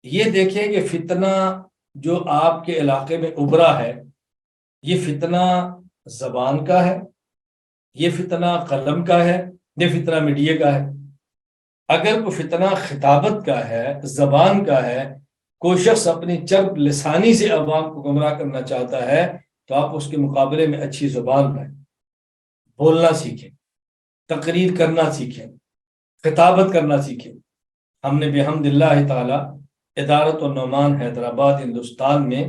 یہ دیکھیں کہ فتنہ جو آپ کے علاقے میں ابھرا ہے، یہ فتنہ زبان کا ہے، یہ فتنہ قلم کا ہے، یہ فتنہ میڈیا کا ہے۔ اگر کوئی فتنہ خطابت کا ہے، زبان کا ہے، کوئی شخص اپنی چرب لسانی سے عوام کو گمراہ کرنا چاہتا ہے، تو آپ اس کے مقابلے میں اچھی زبان لائیں، بولنا سیکھیں، تقریر کرنا سیکھیں، خطابت کرنا سیکھیں۔ ہم نے بحمد اللہ تعالی ادارت النعمان حیدرآباد ہندوستان میں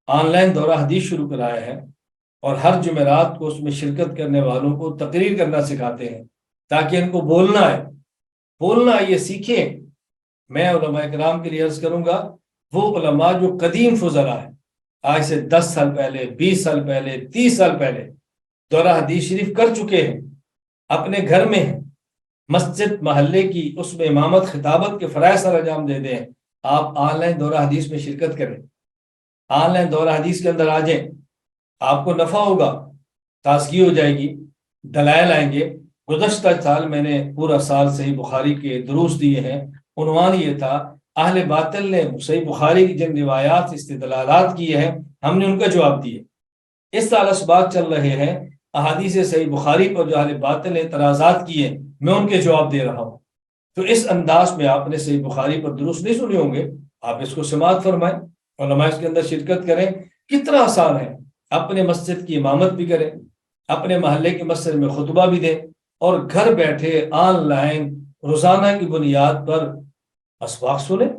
آن لائن دورہ حدیث شروع کرایا ہے، اور ہر جمعرات کو اس میں شرکت کرنے والوں کو تقریر کرنا سکھاتے ہیں تاکہ ان کو بولنا یہ سیکھیں۔ میں علماء کرام کے لیے عرض کروں گا، وہ علماء جو قدیم فضلاء ہیں، آج سے 10 سال پہلے، 20 سال پہلے، 30 سال پہلے دورہ حدیث شریف کر چکے ہیں، اپنے گھر میں ہیں، مسجد محلے کی اس میں امامت خطابت کے فرائض سر انجام دے دیں۔ آپ آن لائن دورہ حدیث میں شرکت کریں، آن لائن دورہ حدیث کے اندر آ جائیں، آپ کو نفع ہوگا، تازگی ہو جائے گی، دلائل آئیں گے۔ گزشتہ سال میں نے پورا سال صحیح بخاری کے دروس دیے ہیں، عنوان یہ تھا اہل باطل نے صحیح بخاری کی جن روایات استدلالات کیے ہیں، ہم نے ان کا جواب دیے۔ اس سال اسباق چل رہے ہیں، احادیث صحیح بخاری پر جو اہل باطل نے اعتراضات کیے میں ان کے جواب دے رہا ہوں۔ تو اس انداز میں آپ نے صحیح بخاری پر دروس نہیں سنے ہوں گے، آپ اس کو سماعت فرمائیں، علماء اس کے اندر شرکت کریں۔ کتنا آسان ہے، اپنے مسجد کی امامت بھی کریں، اپنے محلے کی مسجد میں خطبہ بھی دیں، اور گھر بیٹھے آن لائن روزانہ کی بنیاد پر اسباق سنیں،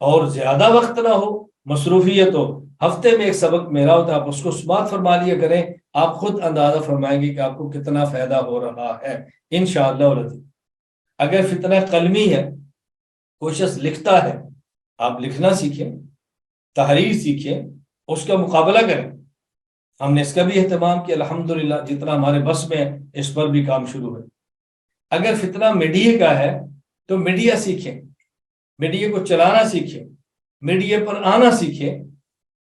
اور زیادہ وقت نہ ہو، مصروفیت ہو، ہفتے میں ایک سبق میرا ہوتا ہے، آپ اس کو سماعت فرما لیا کریں، آپ خود اندازہ فرمائیں گے کہ آپ کو کتنا فائدہ ہو رہا ہے انشاءاللہ العزیز۔ اگر فتنہ قلمی ہے، کوئی شخص لکھتا ہے، آپ لکھنا سیکھیں، تحریر سیکھیں، اس کا مقابلہ کریں۔ ہم نے اس کا بھی اہتمام کیا الحمدللہ، جتنا ہمارے بس میں اس پر بھی کام شروع ہے۔ اگر فتنہ میڈیا کا ہے تو میڈیا سیکھیں، میڈیا کو چلانا سیکھیں، میڈیا پر آنا سیکھیں،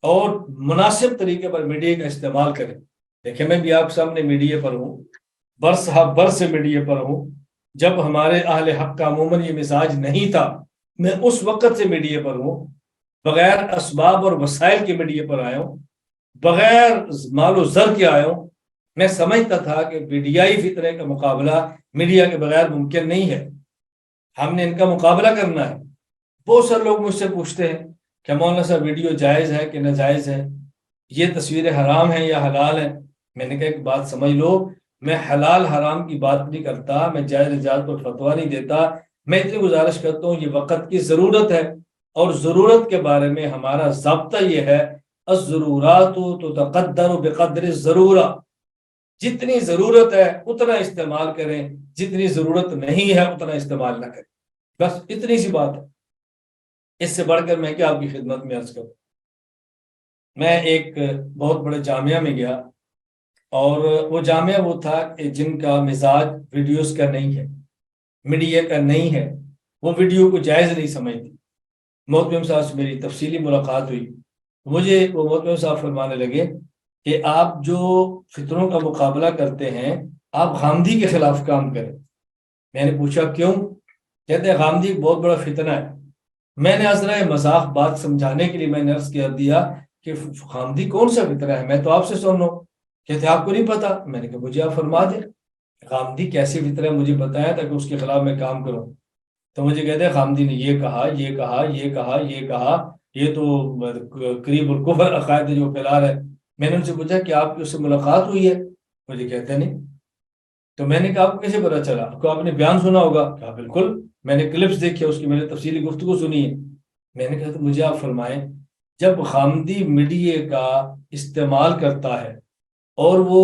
اور مناسب طریقے پر میڈیا کا استعمال کریں۔ دیکھیں، میں بھی آپ سامنے میڈیا پر ہوں، برس سے میڈیا پر ہوں۔ جب ہمارے اہل حق کا عموماً یہ مزاج نہیں تھا، میں اس وقت سے میڈیا پر ہوں، بغیر اسباب اور وسائل کے میڈیا پر آیا ہوں، بغیر مال و زر کے آیا ہوں۔ میں سمجھتا تھا کہ میڈیائی فتنے کا مقابلہ میڈیا کے بغیر ممکن نہیں ہے، ہم نے ان کا مقابلہ کرنا ہے۔ بہت سارے لوگ مجھ سے پوچھتے ہیں کہ مولانا صاحب ویڈیو جائز ہے کہ ناجائز ہے، یہ تصویریں حرام ہیں یا حلال ہیں؟ میں نے کہا ایک بات سمجھ لو، میں حلال حرام کی بات نہیں کرتا، میں جائز نجائز پر فتویٰ نہیں دیتا، میں اتنی گزارش کرتا ہوں، یہ وقت کی ضرورت ہے، اور ضرورت کے بارے میں ہمارا ضابطہ یہ ہے الضرورات تقدر بقدر الضرورہ۔ جتنی ضرورت ہے اتنا استعمال کریں، جتنی ضرورت نہیں ہے اتنا استعمال نہ کریں، بس اتنی سی بات ہے۔ اس سے بڑھ کر میں کیا آپ کی خدمت میں عرض کروں۔ میں ایک بہت بڑے جامعہ میں گیا، اور وہ جامعہ وہ تھا کہ جن کا مزاج ویڈیوز کا نہیں ہے، میڈیا کا نہیں ہے، وہ ویڈیو کو جائز نہیں سمجھتی۔ محترم صاحب سے میری تفصیلی ملاقات ہوئی، مجھے وہ محترم صاحب فرمانے لگے کہ آپ جو فتنوں کا مقابلہ کرتے ہیں، آپ غامدی کے خلاف کام کریں۔ میں نے پوچھا کیوں؟ کہتے ہیں غامدی ایک بہت بڑا فتنہ ہے۔ میں نے ذرا مذاق بات سمجھانے کے لیے میں نے عرض کر دیا کہ غامدی کون سا فتنہ ہے، میں تو آپ سے سن رہا ہوں۔ کہتے آپ کو نہیں پتا؟ میں نے کہا مجھے آپ فرما دیں، غامدی کیسی فتنہ ہے مجھے بتایا تاکہ اس کے خلاف میں کام کروں۔ تو مجھے کہتے ہیں غامدی نے یہ کہا، یہ کہا، یہ کہا، یہ کہا، یہ تو قریب الکفر عقائد جو پھیلا رہے۔ میں نے ان سے پوچھا کہ آپ کی اس سے ملاقات ہوئی ہے؟ مجھے کہتے نہیں۔ تو میں نے کہا آپ کو کیسے پتا چلا؟ آپ نے بیان سنا ہوگا؟ کہا بالکل، میں نے کلپس دیکھے اس کی، میں نے تفصیلی گفتگو سنی ہے۔ میں نے کہا تو مجھے آپ فرمائیں، جب غامدی میڈیا کا استعمال کرتا ہے اور وہ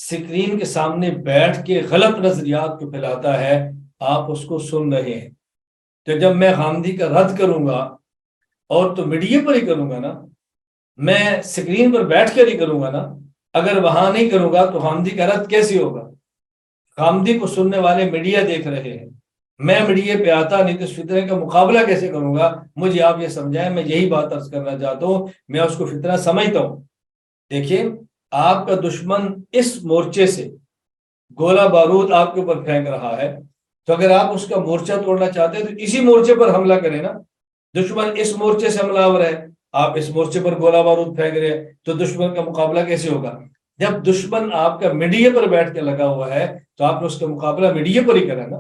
سکرین کے سامنے بیٹھ کے غلط نظریات کو پھیلاتا ہے، آپ اس کو سن رہے ہیں، تو جب میں غامدی کا رد کروں گا اور تو میڈیا پر ہی کروں گا نا، میں سکرین پر بیٹھ کر ہی کروں گا نا۔ اگر وہاں نہیں کروں گا تو غامدی کا رد کیسے ہوگا؟ غامدی کو سننے والے میڈیا دیکھ رہے ہیں، میں میڈیا پہ آتا نہیں تو اس فتنے کا مقابلہ کیسے کروں گا؟ مجھے آپ یہ سمجھائیں، میں یہی بات عرض کرنا چاہتا ہوں، میں اس کو فتنہ سمجھتا ہوں۔ دیکھیے، آپ کا دشمن اس مورچے سے گولہ بارود آپ کے اوپر پھینک رہا ہے، تو اگر آپ اس کا مورچہ توڑنا چاہتے ہیں تو اسی مورچے پر حملہ کریں نا۔ دشمن اس مورچے سے حملہ آور ہے، آپ اس مورچے پر گولہ بارود پھینک رہے ہیں، تو دشمن کا مقابلہ کیسے ہوگا؟ جب دشمن آپ کا میڈیا پر بیٹھ کے لگا ہوا ہے تو آپ نے اس کا مقابلہ میڈیا پر ہی کرا نا۔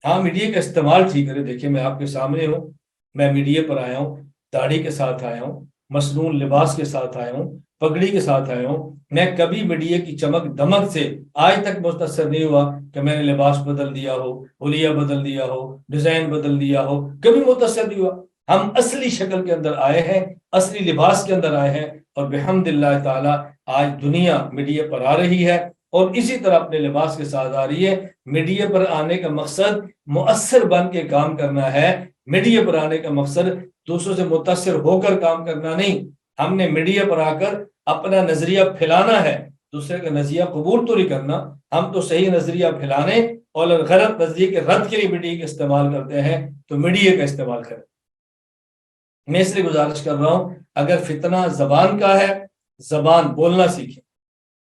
ہاں میڈیا کا استعمال ٹھیک کرے، دیکھیں میں آپ کے سامنے ہوں، میں میڈیا پر آیا ہوں، داڑھی کے ساتھ آیا ہوں، مصنون لباس کے ساتھ آیا ہوں، پگڑی کے ساتھ آیا ہوں، میں کبھی میڈیا کی چمک دمک سے آج تک متاثر نہیں ہوا کہ میں نے لباس بدل دیا ہو، حلیہ بدل دیا ہو، ڈیزائن بدل دیا ہو، کبھی متاثر نہیں ہوا۔ ہم اصلی شکل کے اندر آئے ہیں، اصلی لباس کے اندر آئے ہیں، اور بحمد اللہ تعالی آج دنیا میڈیا پر آ رہی ہے اور اسی طرح اپنے لباس کے ساتھ آ رہی ہے۔ میڈیا پر آنے کا مقصد مؤثر بن کے کام کرنا ہے، میڈیا پر آنے کا مقصد دوسروں سے متاثر ہو کر کام کرنا نہیں۔ ہم نے میڈیا پر آ کر اپنا نظریہ پھیلانا ہے، دوسرے کا نظریہ قبول تو نہیں کرنا۔ ہم تو صحیح نظریہ پھیلانے اور غلط نظریے کے رد کے لیے میڈیا کا استعمال کرتے ہیں، تو میڈیا کا استعمال کریں۔ میں اس لیے گزارش کر رہا ہوں، اگر فتنہ زبان کا ہے زبان بولنا سیکھیں،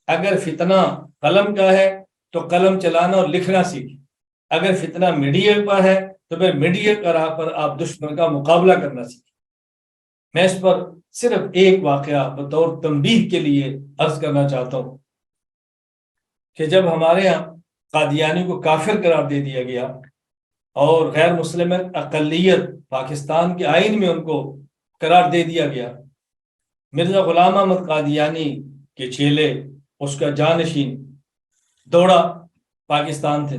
اگر فتنہ قلم کا ہے تو قلم چلانا اور لکھنا سیکھیں، اگر فتنہ میڈیا پر ہے تو پھر میڈیا کا راہ پر آپ دشمن کا مقابلہ کرنا سیکھیں۔ میں اس پر صرف ایک واقعہ بطور تنبیہ کے لیے عرض کرنا چاہتا ہوں کہ جب ہمارے ہاں قادیانی کو کافر قرار دے دیا گیا اور غیر مسلم اقلیت پاکستان کے آئین میں ان کو قرار دے دیا گیا، مرزا غلام احمد قادیانی کے چیلے، اس کا جانشین دوڑا پاکستان تھے۔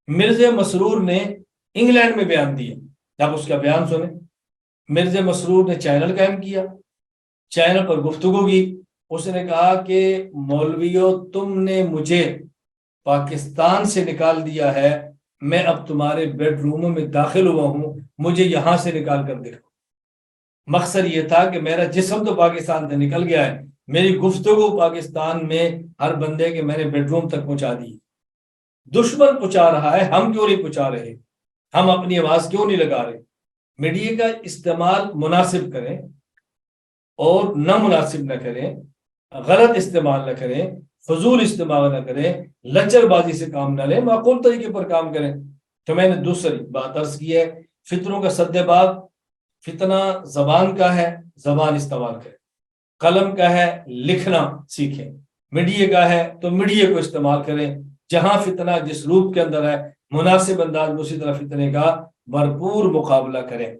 مرزا مسرور نے انگلینڈ میں بیان دیا، آپ اس کا بیان سنیں۔ مرزا مسرور نے چینل قائم کیا، چینل پر گفتگو کی، اس نے کہا کہ مولویوں تم نے مجھے پاکستان سے نکال دیا ہے، میں اب تمہارے بیڈ روموں میں داخل ہوا ہوں، مجھے یہاں سے نکال کر دیکھو۔ مقصد یہ تھا کہ میرا جسم تو پاکستان سے نکل گیا ہے، میری گفتگو پاکستان میں ہر بندے کے میں نے بیڈ روم تک پہنچا دی۔ دشمن پہنچا رہا ہے، ہم کیوں نہیں پہنچا رہے؟ ہم اپنی آواز کیوں نہیں لگا رہے؟ میڈیا کا استعمال مناسب کریں اور نامناسب نہ کریں، غلط استعمال نہ کریں، فضول استعمال نہ کریں، لچر بازی سے کام نہ لیں، معقول طریقے پر کام کریں۔ تو میں نے دوسری بات عرض کی ہے، فتنوں کا سدباب، فتنہ زبان کا ہے، زبان استعمال کریں، قلم کا ہے، لکھنا سیکھیں، میڈیا کا ہے تو میڈیا کو استعمال کریں، جہاں فتنہ جس روپ کے اندر ہے مناسب انداز میں اسی طرح فتنے کا بھرپور مقابلہ کریں۔